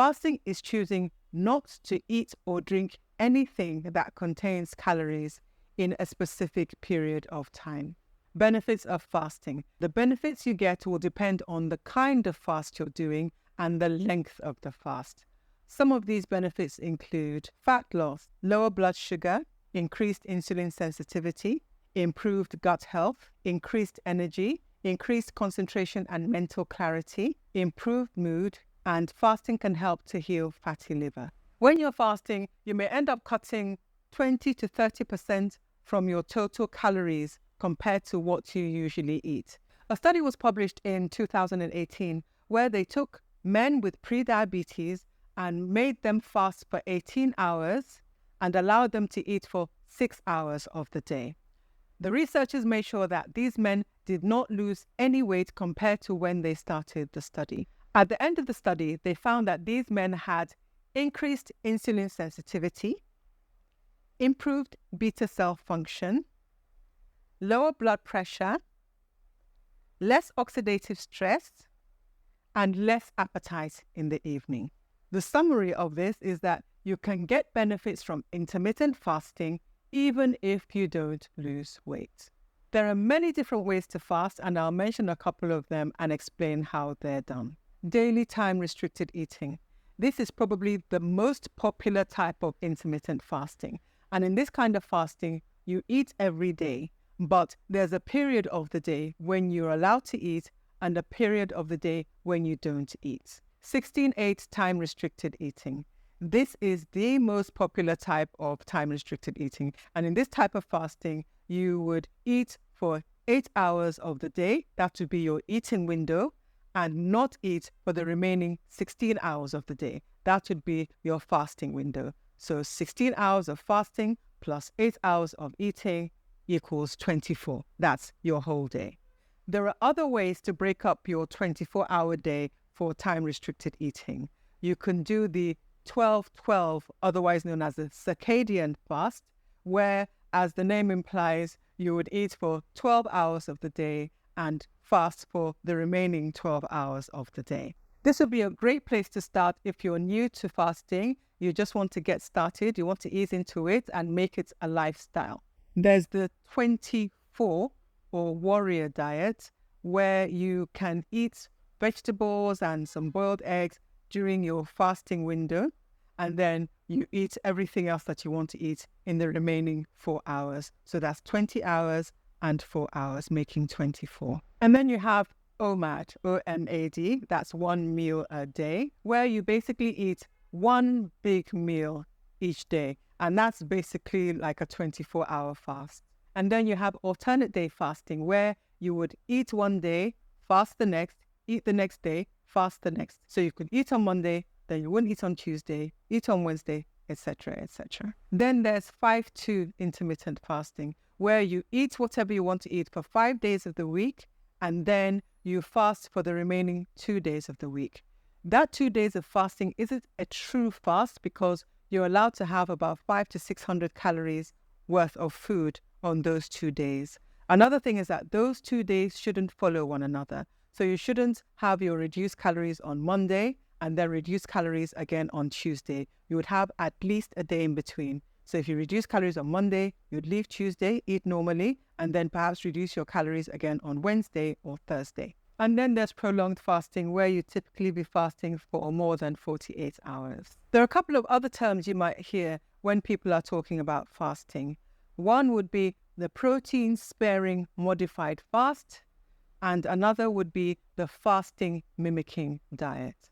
Fasting is choosing not to eat or drink anything that contains calories in a specific period of time. Benefits of fasting. The benefits you get will depend on the kind of fast you're doing and the length of the fast. Some of these benefits include fat loss, lower blood sugar, increased insulin sensitivity, improved gut health, increased energy, increased concentration and mental clarity, improved mood, and fasting can help to heal fatty liver. When you're fasting, you may end up cutting 20 to 30% from your total calories compared to what you usually eat. A study was published in 2018 where they took men with pre-diabetes and made them fast for 18 hours and allowed them to eat for 6 hours of the day. The researchers made sure that these men did not lose any weight compared to when they started the study. At the end of the study, they found that these men had increased insulin sensitivity, improved beta cell function, lower blood pressure, less oxidative stress, and less appetite in the evening. The summary of this is that you can get benefits from intermittent fasting even if you don't lose weight. There are many different ways to fast, and I'll mention a couple of them and explain how they're done. Daily time-restricted eating. This is probably the most popular type of intermittent fasting. And in this kind of fasting, you eat every day, but there's a period of the day when you're allowed to eat and a period of the day when you don't eat. 16/8 time-restricted eating. This is the most popular type of time-restricted eating. And in this type of fasting, you would eat for 8 hours of the day. That would be your eating window, and not eat for the remaining 16 hours of the day. That would be your fasting window. So 16 hours of fasting plus 8 hours of eating equals 24. That's your whole day. There are other ways to break up your 24-hour day for time-restricted eating. You can do the 12-12, otherwise known as the circadian fast, where, as the name implies, you would eat for 12 hours of the day and fast for the remaining 12 hours of the day. This would be a great place to start if you're new to fasting. You just want to get started, you want to ease into it and make it a lifestyle. There's the 24 or warrior diet, where you can eat vegetables and some boiled eggs during your fasting window, and then you eat everything else that you want to eat in the remaining 4 hours. So that's 20 hours and 4 hours, making 24. And then you have OMAD, OMAD, that's 1 meal a day, where you basically eat one big meal each day. And that's basically like a 24-hour fast. And then you have alternate day fasting, where you would eat one day, fast the next, eat the next day, fast the next. So you could eat on Monday, then you wouldn't eat on Tuesday, eat on Wednesday, etc., etc. Then there's 5-2 intermittent fasting, where you eat whatever you want to eat for 5 days of the week, and then you fast for the remaining 2 days of the week. That 2 days of fasting isn't a true fast because you're allowed to have about 500 to 600 calories worth of food on those 2 days. Another thing is that those 2 days shouldn't follow one another. So you shouldn't have your reduced calories on Monday and then reduce calories again on Tuesday. You would have at least a day in between. So if you reduce calories on Monday, you'd leave Tuesday, eat normally, and then perhaps reduce your calories again on Wednesday or Thursday. And then there's prolonged fasting, where you typically be fasting for more than 48 hours. There are a couple of other terms you might hear when people are talking about fasting. One would be the protein-sparing modified fast, and another would be the fasting mimicking diet.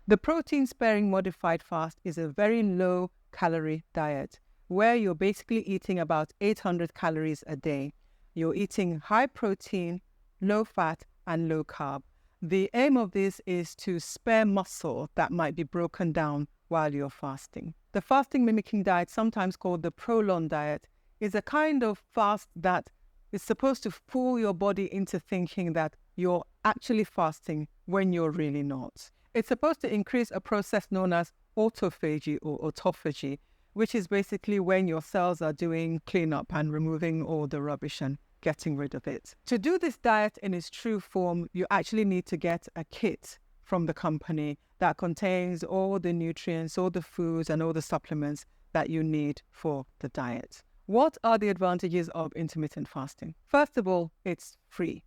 The protein-sparing modified fast is a very low-calorie diet, where you're basically eating about 800 calories a day. You're eating high protein, low fat, and low carb. The aim of this is to spare muscle that might be broken down while you're fasting. The fasting mimicking diet, sometimes called the prolonged diet, is a kind of fast that is supposed to fool your body into thinking that you're actually fasting when you're really not. It's supposed to increase a process known as autophagy or autophagy, which is basically when your cells are doing cleanup and removing all the rubbish and getting rid of it. To do this diet in its true form, you actually need to get a kit from the company that contains all the nutrients, all the foods, and all the supplements that you need for the diet. What are the advantages of intermittent fasting? First of all, it's free.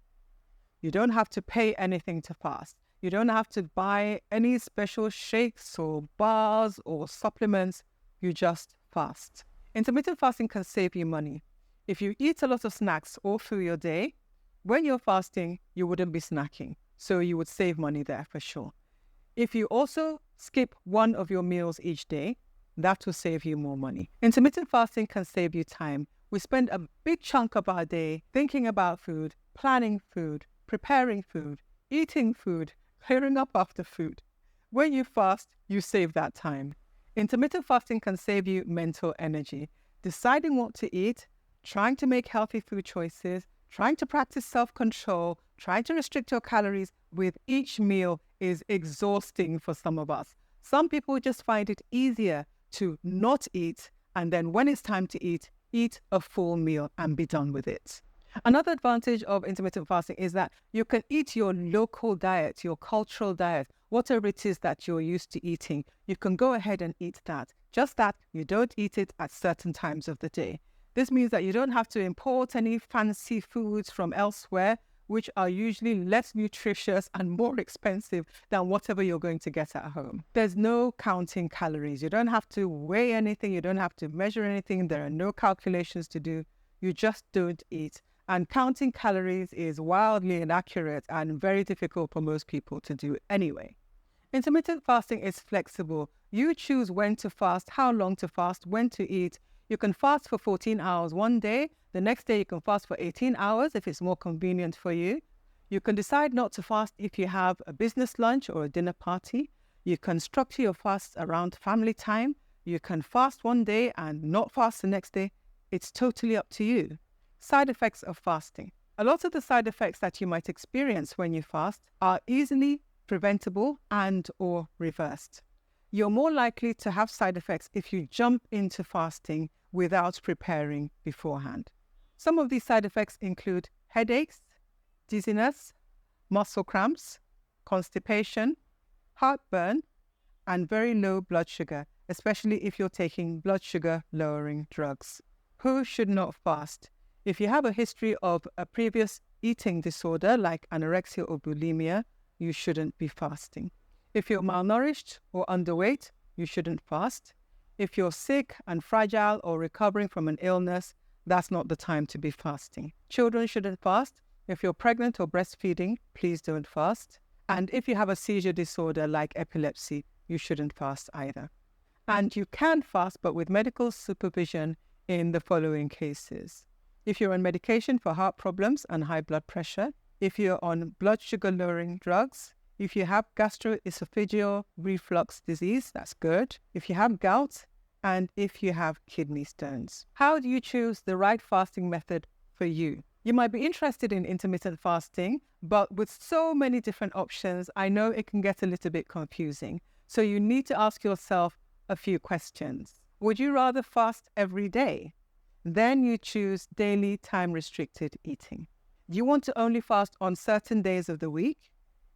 You don't have to pay anything to fast. You don't have to buy any special shakes or bars or supplements. You just fast. Intermittent fasting can save you money. If you eat a lot of snacks all through your day, when you're fasting, you wouldn't be snacking. So you would save money there for sure. If you also skip one of your meals each day, that will save you more money. Intermittent fasting can save you time. We spend a big chunk of our day thinking about food, planning food, preparing food, eating food, clearing up after food. When you fast, you save that time. Intermittent fasting can save you mental energy. Deciding what to eat, trying to make healthy food choices, trying to practice self-control, trying to restrict your calories with each meal is exhausting for some of us. Some people just find it easier to not eat, and then when it's time to eat a full meal and be done with it. Another advantage of intermittent fasting is that you can eat your local diet, your cultural diet, whatever it is that you're used to eating. You can go ahead and eat that. Just that you don't eat it at certain times of the day. This means that you don't have to import any fancy foods from elsewhere, which are usually less nutritious and more expensive than whatever you're going to get at home. There's no counting calories. You don't have to weigh anything. You don't have to measure anything. There are no calculations to do. You just don't eat. And counting calories is wildly inaccurate and very difficult for most people to do anyway. Intermittent fasting is flexible. You choose when to fast, how long to fast, when to eat. You can fast for 14 hours one day. The next day you can fast for 18 hours if it's more convenient for you. You can decide not to fast if you have a business lunch or a dinner party. You can structure your fasts around family time. You can fast one day and not fast the next day. It's totally up to you. Side effects of fasting. A lot of the side effects that you might experience when you fast are easily preventable and or reversed. You're more likely to have side effects if you jump into fasting without preparing beforehand. Some of these side effects include headaches, dizziness, muscle cramps, constipation, heartburn, and very low blood sugar, especially if you're taking blood sugar lowering drugs. Who should not fast? If you have a history of a previous eating disorder like anorexia or bulimia, you shouldn't be fasting. If you're malnourished or underweight, you shouldn't fast. If you're sick and fragile or recovering from an illness, that's not the time to be fasting. Children shouldn't fast. If you're pregnant or breastfeeding, please don't fast. And if you have a seizure disorder like epilepsy, you shouldn't fast either. And you can fast, but with medical supervision in the following cases. If you're on medication for heart problems and high blood pressure, if you're on blood sugar lowering drugs, if you have gastroesophageal reflux disease, that's good. If you have gout, and if you have kidney stones. How do you choose the right fasting method for you? You might be interested in intermittent fasting, but with so many different options, I know it can get a little bit confusing. So you need to ask yourself a few questions. Would you rather fast every day? Then you choose daily time-restricted eating. Do you want to only fast on certain days of the week?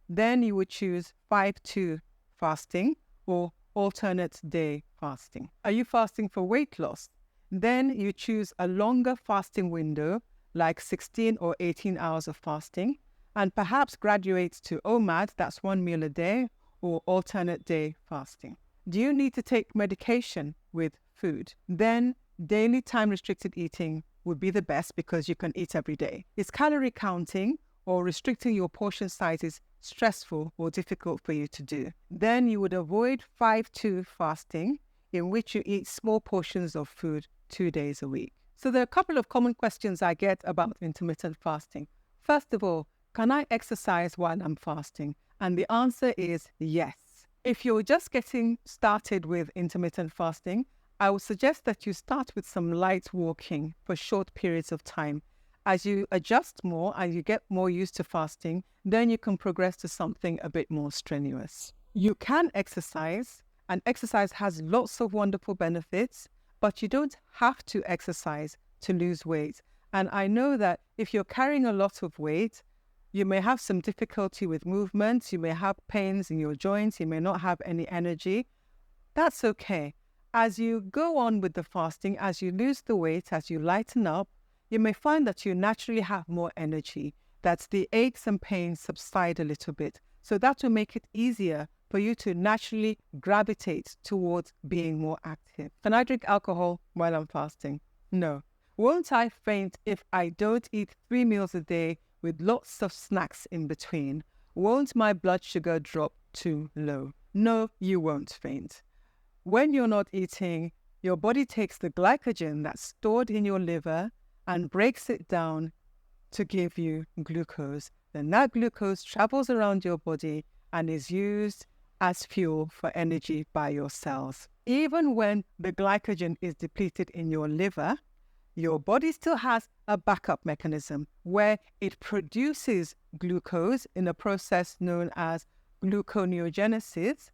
Then you would choose 5-2 fasting or alternate day fasting. Are you fasting for weight loss? Then you choose a longer fasting window, like 16 or 18 hours of fasting, and perhaps graduate to OMAD, that's 1 meal a day, or alternate day fasting. Do you need to take medication with food? Then daily time-restricted eating would be the best because you can eat every day. Is calorie counting or restricting your portion sizes stressful or difficult for you to do? Then you would avoid 5-2 fasting, in which you eat small portions of food 2 days a week. So there are a couple of common questions I get about intermittent fasting. First of all, can I exercise while I'm fasting? And the answer is yes. If you're just getting started with intermittent fasting, I would suggest that you start with some light walking for short periods of time. As you adjust more and you get more used to fasting, then you can progress to something a bit more strenuous. You can exercise, and exercise has lots of wonderful benefits, but you don't have to exercise to lose weight. And I know that if you're carrying a lot of weight, You may have some difficulty with movement. You may have pains in your joints. You may not have any energy. That's okay. As you go on with the fasting, as you lose the weight, as you lighten up, you may find that you naturally have more energy, that the aches and pains subside a little bit. So that will make it easier for you to naturally gravitate towards being more active. Can I drink alcohol while I'm fasting? No. Won't I faint if I don't eat 3 meals a day with lots of snacks in between? Won't my blood sugar drop too low? No, you won't faint. When you're not eating, your body takes the glycogen that's stored in your liver and breaks it down to give you glucose. Then that glucose travels around your body and is used as fuel for energy by your cells. Even when the glycogen is depleted in your liver, your body still has a backup mechanism where it produces glucose in a process known as gluconeogenesis.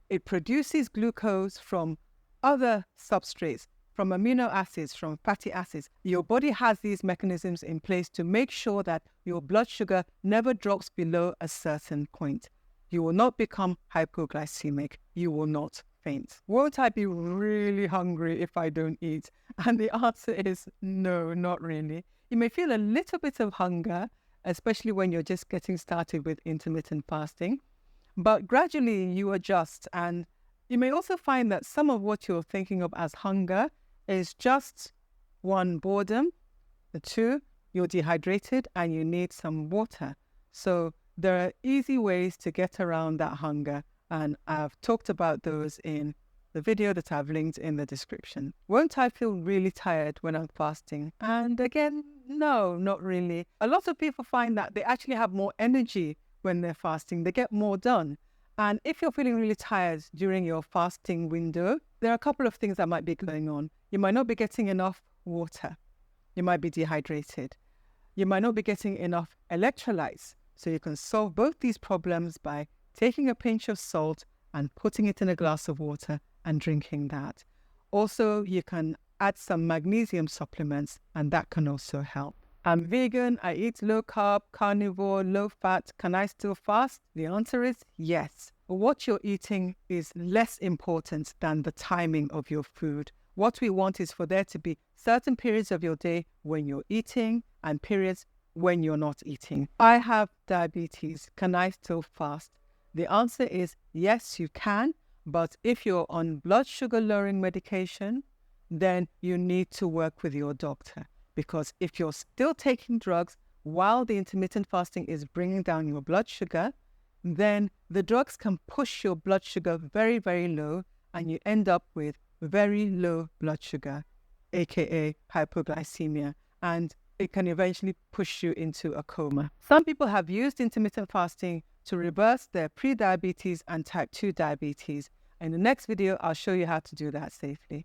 It produces glucose from other substrates, from amino acids, from fatty acids. Your body has these mechanisms in place to make sure that your blood sugar never drops below a certain point. You will not become hypoglycemic. You will not faint. Won't I be really hungry if I don't eat? And the answer is no, not really. You may feel a little bit of hunger, especially when you're just getting started with intermittent fasting. But gradually you adjust, and you may also find that some of what you're thinking of as hunger is just 1, boredom, 2, you're dehydrated and you need some water. So there are easy ways to get around that hunger, and I've talked about those in the video that I've linked in the description. Won't I feel really tired when I'm fasting? And again, no, not really. A lot of people find that they actually have more energy when they're fasting. They get more done. And if you're feeling really tired during your fasting window, there are a couple of things that might be going on. You might not be getting enough water. You might be dehydrated. You might not be getting enough electrolytes. So you can solve both these problems by taking a pinch of salt and putting it in a glass of water and drinking that. Also, you can add some magnesium supplements, and that can also help. I'm vegan, I eat low carb, carnivore, low fat. Can I still fast? The answer is yes. What you're eating is less important than the timing of your food. What we want is for there to be certain periods of your day when you're eating and periods when you're not eating. I have diabetes. Can I still fast? The answer is yes, you can. But if you're on blood sugar lowering medication, then you need to work with your doctor. Because if you're still taking drugs while the intermittent fasting is bringing down your blood sugar, then the drugs can push your blood sugar very, very low, and you end up with very low blood sugar, aka hypoglycemia, and it can eventually push you into a coma. Some people have used intermittent fasting to reverse their pre-diabetes and type 2 diabetes. In the next video, I'll show you how to do that safely.